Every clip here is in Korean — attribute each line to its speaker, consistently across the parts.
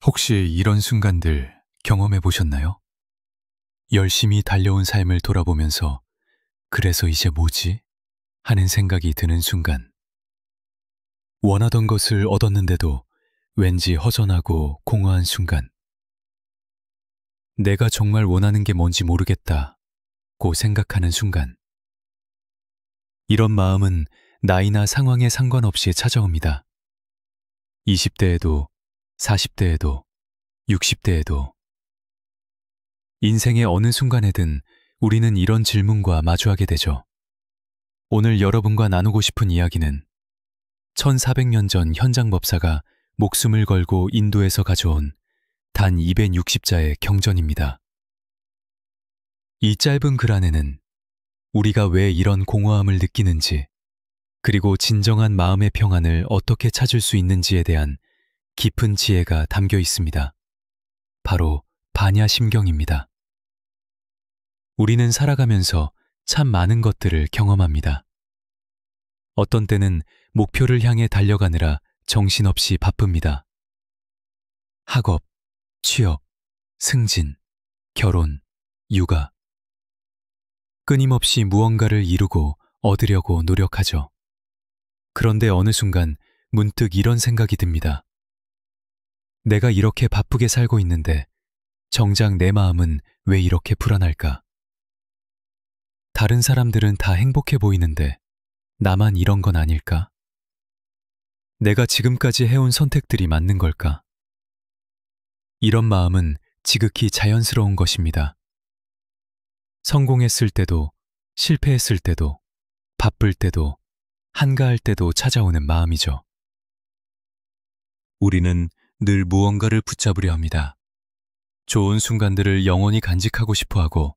Speaker 1: 혹시 이런 순간들 경험해 보셨나요? 열심히 달려온 삶을 돌아보면서 그래서 이제 뭐지? 하는 생각이 드는 순간. 원하던 것을 얻었는데도 왠지 허전하고 공허한 순간. 내가 정말 원하는 게 뭔지 모르겠다고 생각하는 순간. 이런 마음은 나이나 상황에 상관없이 찾아옵니다. 20대에도, 40대에도, 60대에도. 인생의 어느 순간에든 우리는 이런 질문과 마주하게 되죠. 오늘 여러분과 나누고 싶은 이야기는 1400년 전 현장법사가 목숨을 걸고 인도에서 가져온 단 260자의 경전입니다. 이 짧은 글 안에는 우리가 왜 이런 공허함을 느끼는지, 그리고 진정한 마음의 평안을 어떻게 찾을 수 있는지에 대한 깊은 지혜가 담겨 있습니다. 바로 반야심경입니다. 우리는 살아가면서 참 많은 것들을 경험합니다. 어떤 때는 목표를 향해 달려가느라 정신없이 바쁩니다. 학업, 취업, 승진, 결혼, 육아. 끊임없이 무언가를 이루고 얻으려고 노력하죠. 그런데 어느 순간 문득 이런 생각이 듭니다. 내가 이렇게 바쁘게 살고 있는데 정작 내 마음은 왜 이렇게 불안할까? 다른 사람들은 다 행복해 보이는데 나만 이런 건 아닐까? 내가 지금까지 해온 선택들이 맞는 걸까? 이런 마음은 지극히 자연스러운 것입니다. 성공했을 때도, 실패했을 때도, 바쁠 때도, 한가할 때도 찾아오는 마음이죠. 우리는 늘 무언가를 붙잡으려 합니다. 좋은 순간들을 영원히 간직하고 싶어 하고,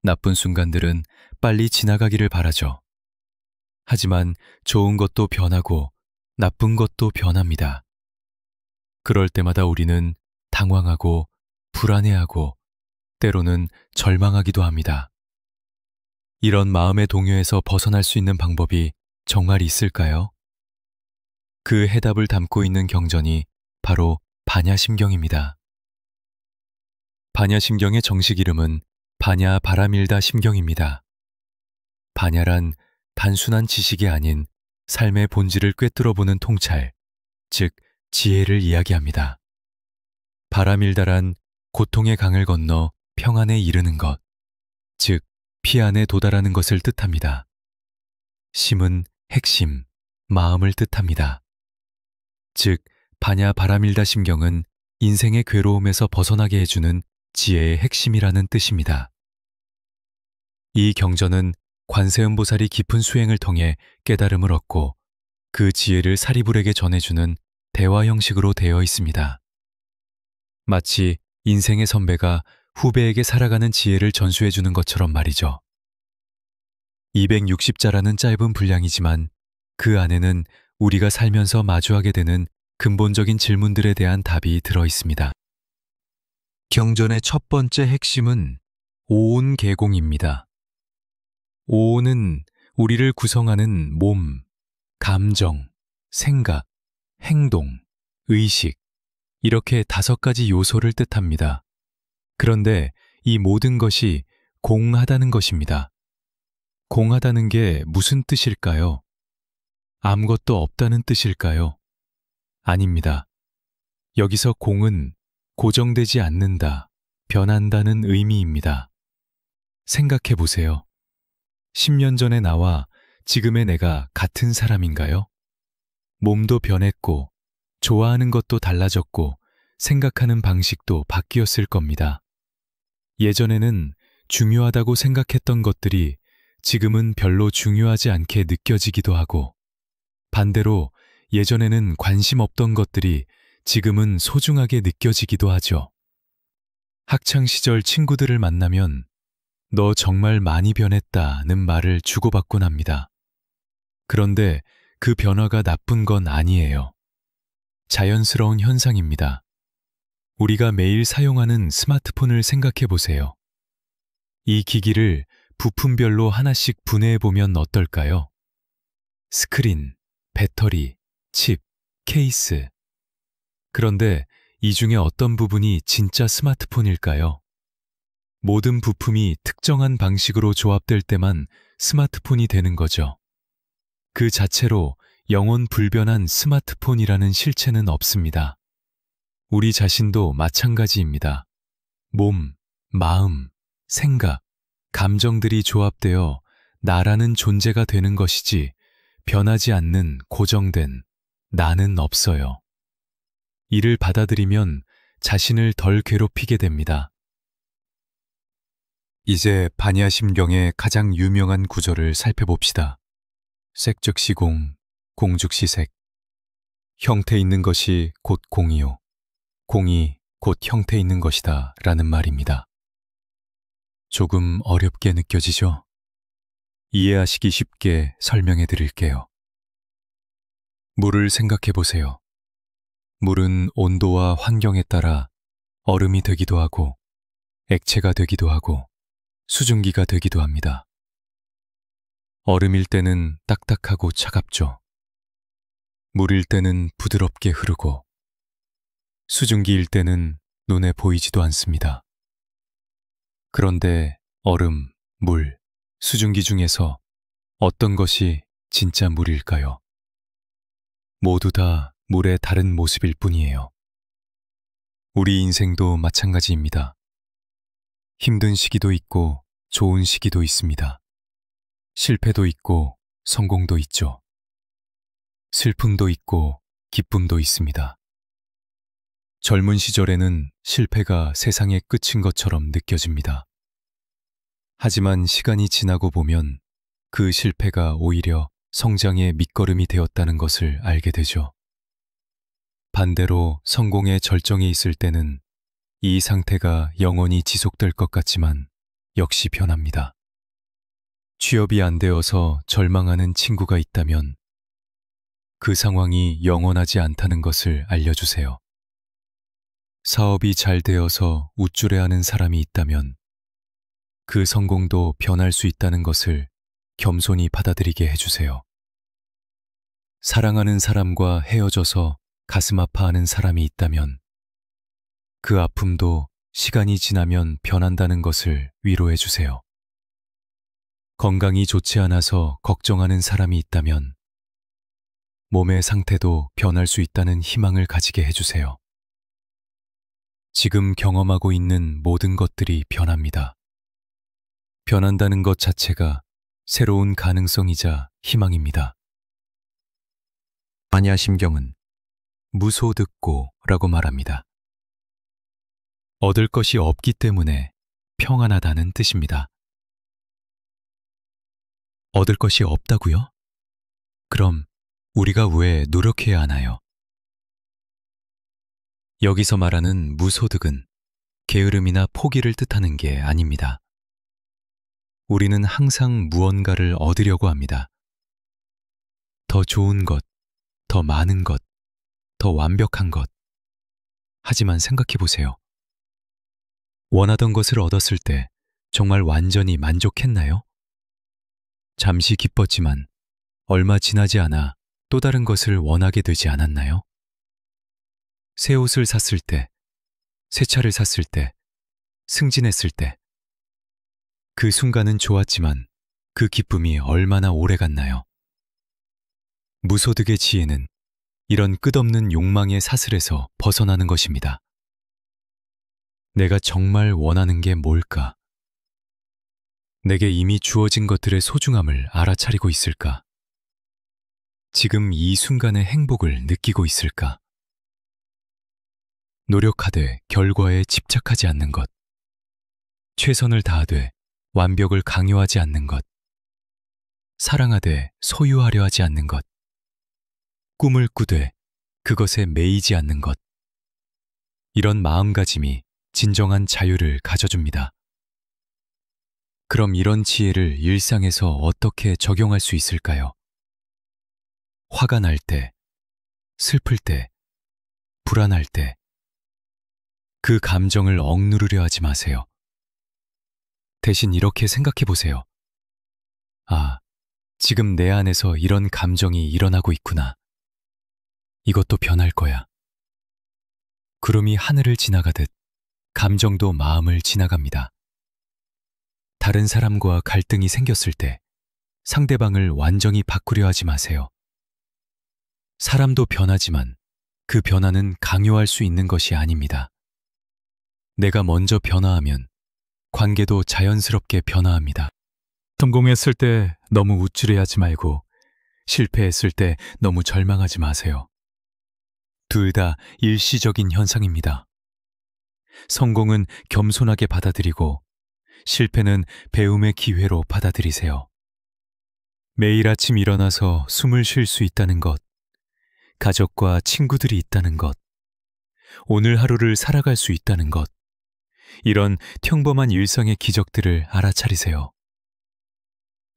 Speaker 1: 나쁜 순간들은 빨리 지나가기를 바라죠. 하지만 좋은 것도 변하고 나쁜 것도 변합니다. 그럴 때마다 우리는 당황하고 불안해하고 때로는 절망하기도 합니다. 이런 마음의 동요에서 벗어날 수 있는 방법이 정말 있을까요? 그 해답을 담고 있는 경전이 바로 반야심경입니다. 반야심경의 정식 이름은 반야 바라밀다 심경입니다. 반야란 단순한 지식이 아닌 삶의 본질을 꿰뚫어보는 통찰, 즉 지혜를 이야기합니다. 바라밀다란 고통의 강을 건너 평안에 이르는 것, 즉 피안에 도달하는 것을 뜻합니다. 심은 핵심, 마음을 뜻합니다. 즉 반야 바라밀다 심경은 인생의 괴로움에서 벗어나게 해주는 지혜의 핵심이라는 뜻입니다. 이 경전은 관세음보살이 깊은 수행을 통해 깨달음을 얻고 그 지혜를 사리불에게 전해주는 대화 형식으로 되어 있습니다. 마치 인생의 선배가 후배에게 살아가는 지혜를 전수해주는 것처럼 말이죠. 260자라는 짧은 분량이지만 그 안에는 우리가 살면서 마주하게 되는 근본적인 질문들에 대한 답이 들어 있습니다. 경전의 첫 번째 핵심은 오온계공입니다. 오온은 우리를 구성하는 몸, 감정, 생각, 행동, 의식, 이렇게 5가지 요소를 뜻합니다. 그런데 이 모든 것이 공하다는 것입니다. 공하다는 게 무슨 뜻일까요? 아무것도 없다는 뜻일까요? 아닙니다. 여기서 공은 고정되지 않는다, 변한다는 의미입니다. 생각해 보세요. 10년 전의 나와 지금의 내가 같은 사람인가요? 몸도 변했고, 좋아하는 것도 달라졌고, 생각하는 방식도 바뀌었을 겁니다. 예전에는 중요하다고 생각했던 것들이 지금은 별로 중요하지 않게 느껴지기도 하고, 반대로 예전에는 관심 없던 것들이 지금은 소중하게 느껴지기도 하죠. 학창시절 친구들을 만나면 너 정말 많이 변했다는 말을 주고받곤 합니다. 그런데 그 변화가 나쁜 건 아니에요. 자연스러운 현상입니다. 우리가 매일 사용하는 스마트폰을 생각해 보세요. 이 기기를 부품별로 하나씩 분해해 보면 어떨까요? 스크린, 배터리, 칩, 케이스. 그런데 이 중에 어떤 부분이 진짜 스마트폰일까요? 모든 부품이 특정한 방식으로 조합될 때만 스마트폰이 되는 거죠. 그 자체로 영원 불변한 스마트폰이라는 실체는 없습니다. 우리 자신도 마찬가지입니다. 몸, 마음, 생각, 감정들이 조합되어 나라는 존재가 되는 것이지 변하지 않는 고정된 나는 없어요. 이를 받아들이면 자신을 덜 괴롭히게 됩니다. 이제 반야심경의 가장 유명한 구절을 살펴봅시다. 색즉시공, 공즉시색. 형태 있는 것이 곧 공이요. 공이 곧 형태 있는 것이다 라는 말입니다. 조금 어렵게 느껴지죠? 이해하시기 쉽게 설명해 드릴게요. 물을 생각해 보세요. 물은 온도와 환경에 따라 얼음이 되기도 하고 액체가 되기도 하고 수증기가 되기도 합니다. 얼음일 때는 딱딱하고 차갑죠. 물일 때는 부드럽게 흐르고 수증기일 때는 눈에 보이지도 않습니다. 그런데 얼음, 물, 수증기 중에서 어떤 것이 진짜 물일까요? 모두 다 물의 다른 모습일 뿐이에요. 우리 인생도 마찬가지입니다. 힘든 시기도 있고 좋은 시기도 있습니다. 실패도 있고 성공도 있죠. 슬픔도 있고 기쁨도 있습니다. 젊은 시절에는 실패가 세상의 끝인 것처럼 느껴집니다. 하지만 시간이 지나고 보면 그 실패가 오히려 성장의 밑거름이 되었다는 것을 알게 되죠. 반대로 성공의 절정에 있을 때는 이 상태가 영원히 지속될 것 같지만 역시 변합니다. 취업이 안 되어서 절망하는 친구가 있다면 그 상황이 영원하지 않다는 것을 알려주세요. 사업이 잘 되어서 우쭐해하는 사람이 있다면 그 성공도 변할 수 있다는 것을 겸손히 받아들이게 해주세요. 사랑하는 사람과 헤어져서 가슴 아파하는 사람이 있다면 그 아픔도 시간이 지나면 변한다는 것을 위로해 주세요. 건강이 좋지 않아서 걱정하는 사람이 있다면 몸의 상태도 변할 수 있다는 희망을 가지게 해주세요. 지금 경험하고 있는 모든 것들이 변합니다. 변한다는 것 자체가 새로운 가능성이자 희망입니다. 반야심경은 무소득고라고 말합니다. 얻을 것이 없기 때문에 평안하다는 뜻입니다. 얻을 것이 없다고요? 그럼 우리가 왜 노력해야 하나요? 여기서 말하는 무소득은 게으름이나 포기를 뜻하는 게 아닙니다. 우리는 항상 무언가를 얻으려고 합니다. 더 좋은 것, 더 많은 것, 더 완벽한 것. 하지만 생각해 보세요. 원하던 것을 얻었을 때 정말 완전히 만족했나요? 잠시 기뻤지만 얼마 지나지 않아 또 다른 것을 원하게 되지 않았나요? 새 옷을 샀을 때, 새 차를 샀을 때, 승진했을 때, 그 순간은 좋았지만 그 기쁨이 얼마나 오래 갔나요? 무소득의 지혜는 이런 끝없는 욕망의 사슬에서 벗어나는 것입니다. 내가 정말 원하는 게 뭘까? 내게 이미 주어진 것들의 소중함을 알아차리고 있을까? 지금 이 순간의 행복을 느끼고 있을까? 노력하되 결과에 집착하지 않는 것. 최선을 다하되 완벽을 강요하지 않는 것. 사랑하되 소유하려 하지 않는 것. 꿈을 꾸되 그것에 매이지 않는 것. 이런 마음가짐이 진정한 자유를 가져줍니다. 그럼 이런 지혜를 일상에서 어떻게 적용할 수 있을까요? 화가 날 때, 슬플 때, 불안할 때, 그 감정을 억누르려 하지 마세요. 대신 이렇게 생각해 보세요. 아, 지금 내 안에서 이런 감정이 일어나고 있구나. 이것도 변할 거야. 구름이 하늘을 지나가듯 감정도 마음을 지나갑니다. 다른 사람과 갈등이 생겼을 때 상대방을 완전히 바꾸려 하지 마세요. 사람도 변하지만 그 변화는 강요할 수 있는 것이 아닙니다. 내가 먼저 변화하면 관계도 자연스럽게 변화합니다. 성공했을 때 너무 우쭐해하지 말고 실패했을 때 너무 절망하지 마세요. 둘 다 일시적인 현상입니다. 성공은 겸손하게 받아들이고 실패는 배움의 기회로 받아들이세요. 매일 아침 일어나서 숨을 쉴 수 있다는 것, 가족과 친구들이 있다는 것, 오늘 하루를 살아갈 수 있다는 것, 이런 평범한 일상의 기적들을 알아차리세요.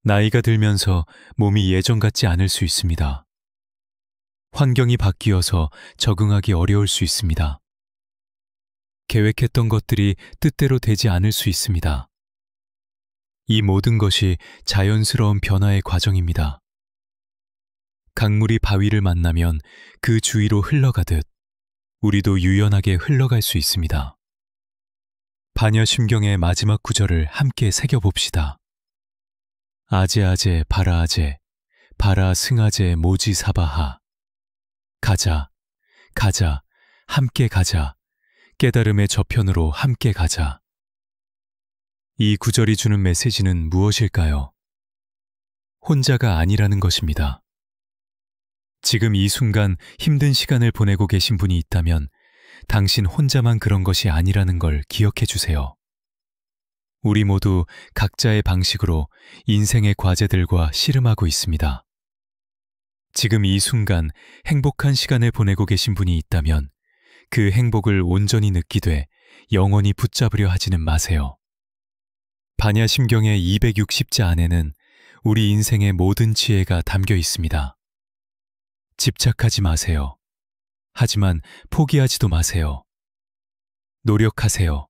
Speaker 1: 나이가 들면서 몸이 예전 같지 않을 수 있습니다. 환경이 바뀌어서 적응하기 어려울 수 있습니다. 계획했던 것들이 뜻대로 되지 않을 수 있습니다. 이 모든 것이 자연스러운 변화의 과정입니다. 강물이 바위를 만나면 그 주위로 흘러가듯 우리도 유연하게 흘러갈 수 있습니다. 반야심경의 마지막 구절을 함께 새겨봅시다. 아제아제 바라아제 바라 승아제 모지사바하. 가자, 가자, 함께 가자. 깨달음의 저편으로 함께 가자. 이 구절이 주는 메시지는 무엇일까요? 혼자가 아니라는 것입니다. 지금 이 순간 힘든 시간을 보내고 계신 분이 있다면 당신 혼자만 그런 것이 아니라는 걸 기억해 주세요. 우리 모두 각자의 방식으로 인생의 과제들과 씨름하고 있습니다. 지금 이 순간 행복한 시간을 보내고 계신 분이 있다면 그 행복을 온전히 느끼되 영원히 붙잡으려 하지는 마세요. 반야심경의 260자 안에는 우리 인생의 모든 지혜가 담겨 있습니다. 집착하지 마세요. 하지만 포기하지도 마세요. 노력하세요.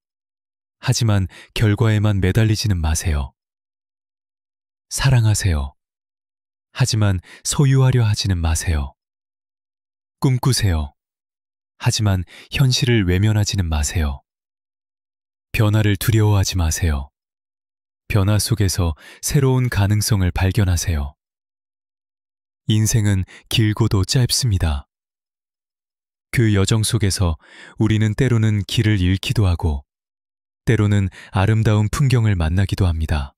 Speaker 1: 하지만 결과에만 매달리지는 마세요. 사랑하세요. 하지만 소유하려 하지는 마세요. 꿈꾸세요. 하지만 현실을 외면하지는 마세요. 변화를 두려워하지 마세요. 변화 속에서 새로운 가능성을 발견하세요. 인생은 길고도 짧습니다. 그 여정 속에서 우리는 때로는 길을 잃기도 하고 때로는 아름다운 풍경을 만나기도 합니다.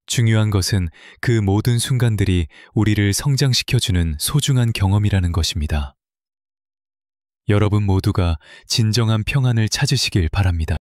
Speaker 1: 중요한 것은 그 모든 순간들이 우리를 성장시켜주는 소중한 경험이라는 것입니다. 여러분 모두가 진정한 평안을 찾으시길 바랍니다.